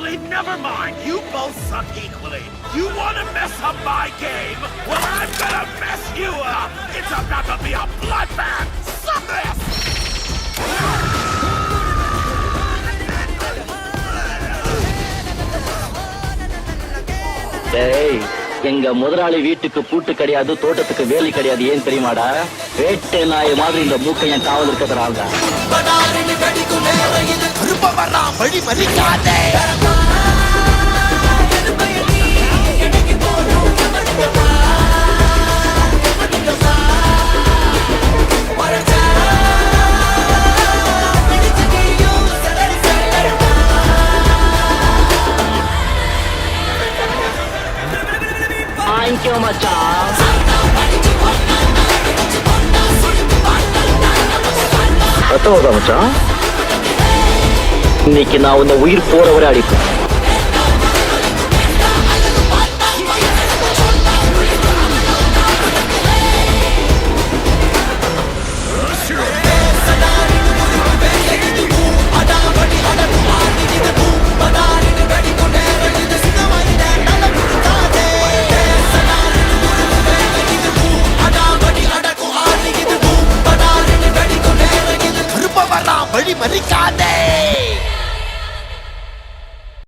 Actually, never mind. You both suck equally. You want to mess up my game? Well, I'm gonna mess you up. It's about to be a bloodbath. Suck this! டேய், எங்க முதலாளி வீட்டுக்கு பூட்டு கிடையாது, தோட்டத்துக்கு வேலி கிடையாது. ஏன் தெரியுமாடா? வேட்டை நாய் மாதிரி இந்த மூக்கை என் காவல் இருக்கிறதுனால தான். வழி மறிக்காதே. வாங்கிக்கோ மச்சான். ரத்தம் மச்சான், இன்னைக்கு நான் உன்னை உயிர் போற வரை அடிப்பேன். வழி மறிக்காதே.